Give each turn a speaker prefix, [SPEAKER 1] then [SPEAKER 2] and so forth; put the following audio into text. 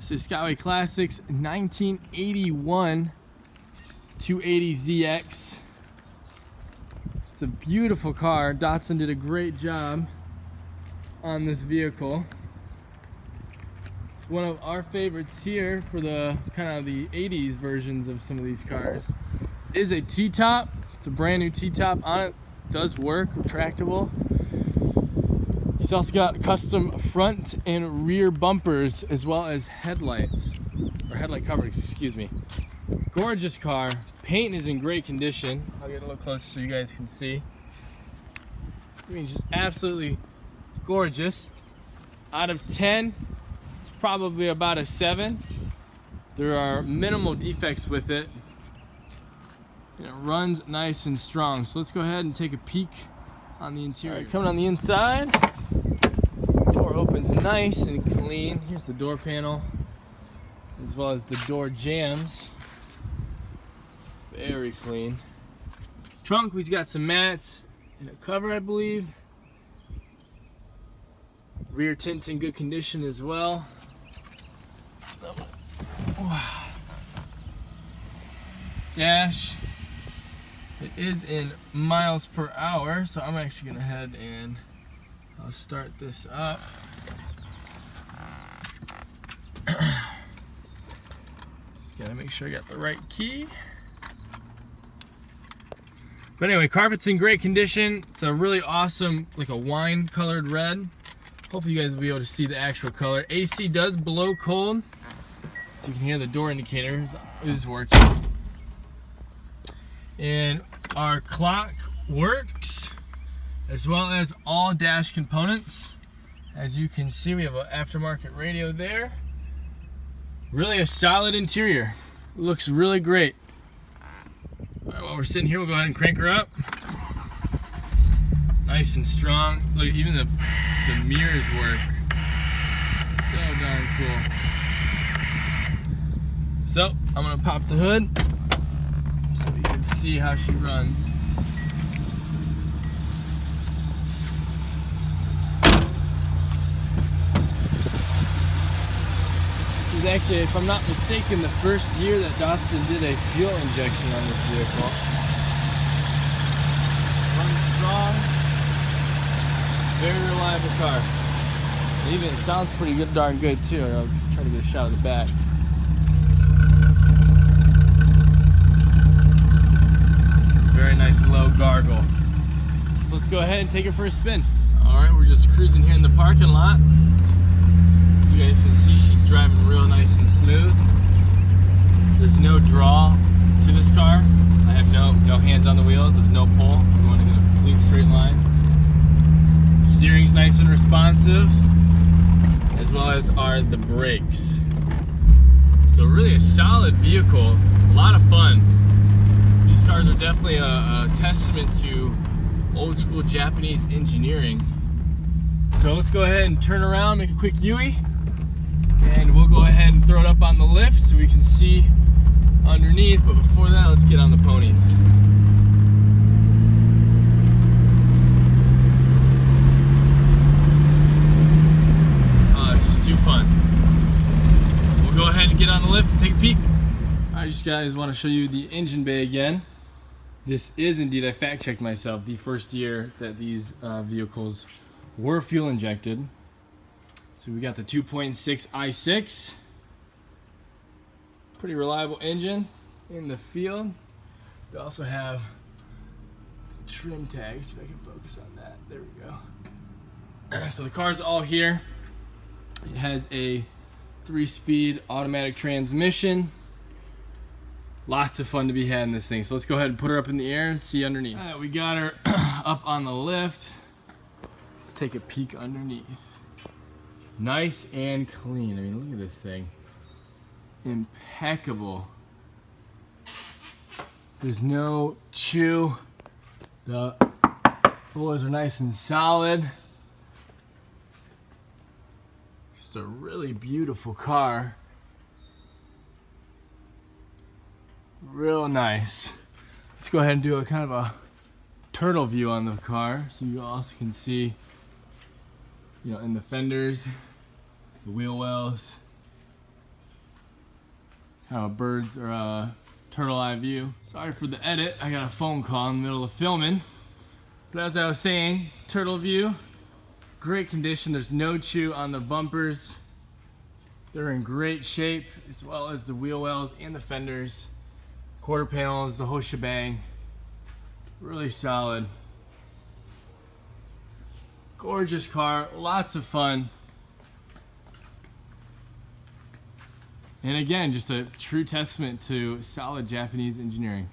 [SPEAKER 1] This is Skyway Classics 1981 280ZX. It's a beautiful car. Datsun did a great job on this vehicle. It's one of our favorites here for the kind of the 80s versions of some of these cars. It is a T-top. It's a brand new T-top on it. Does work, retractable. He's also got custom front and rear bumpers as well as headlights, or headlight covers, excuse me. Gorgeous car. Paint is in great condition. I'll get a little closer so you guys can see. I mean, just absolutely gorgeous. Out of 10, it's probably about a 7. There are minimal defects with it. And it runs nice and strong. So let's go ahead and take a peek on the interior. All right, coming on the inside, door opens nice and clean. Here's the door panel, as well as the door jambs. Very clean. Trunk, we've got some mats and a cover, I believe. Rear tint's in good condition as well. Dash. It is in miles per hour, so I'm actually gonna head and I'll start this up. Just gotta make sure I got the right key. But anyway, carpet's in great condition. It's a really awesome, like a wine colored red. Hopefully you guys will be able to see the actual color. AC does blow cold, so you can hear the door indicator is working. And our clock works, as well as all dash components. As you can see, we have an aftermarket radio there. Really a solid interior. Looks really great. All right, while we're sitting here, we'll go ahead and crank her up. Nice and strong. Look, even the mirrors work. So darn cool. So, I'm gonna pop the hood so you can see how she runs. This is actually, if I'm not mistaken, the first year that Datsun did a fuel injection on this vehicle. Runs strong, very reliable car. And even it sounds pretty good, darn good too. I'll try to get a shot of the back. Very nice low gargle. So let's go ahead and take it for a spin. All right, we're just cruising here in the parking lot. You guys can see she's driving real nice and smooth. There's no draw to this car. I have no hands on the wheels. There's no pull. I'm going in a complete straight line. Steering's nice and responsive, as well as are the brakes. So really a solid vehicle. A lot of fun. These cars are definitely a testament to old school Japanese engineering. So let's go ahead and turn around, make a quick U-ey, and we'll go ahead and throw it up on the lift so we can see underneath. But before that, let's get on the ponies. Oh, it's just too fun. We'll go ahead and get on the lift and take a peek. I just guys want to show you the engine bay again. This is indeed, I fact checked myself, the first year that these vehicles were fuel injected. So we got the 2.6 i6. Pretty reliable engine in the field. We also have the trim tags. See if I can focus on that. There we go. So the car's all here. It has a 3-speed automatic transmission. Lots of fun to be had in this thing. So let's go ahead and put her up in the air and see underneath. All right, we got her up on the lift. Let's take a peek underneath. Nice and clean. I mean, look at this thing. Impeccable. There's no chew. The floors are nice and solid. Just a really beautiful car. Real nice. Let's go ahead and do a kind of a turtle view on the car so you also can see, you know, in the fenders, the wheel wells, kind of a bird's or a turtle eye view. Sorry for the edit, I got a phone call in the middle of filming. But as I was saying, turtle view, great condition. There's no chew on the bumpers. They're in great shape, as well as the wheel wells and the fenders, quarter panels, the whole shebang. Really solid. Gorgeous car, lots of fun. And again, just a true testament to solid Japanese engineering.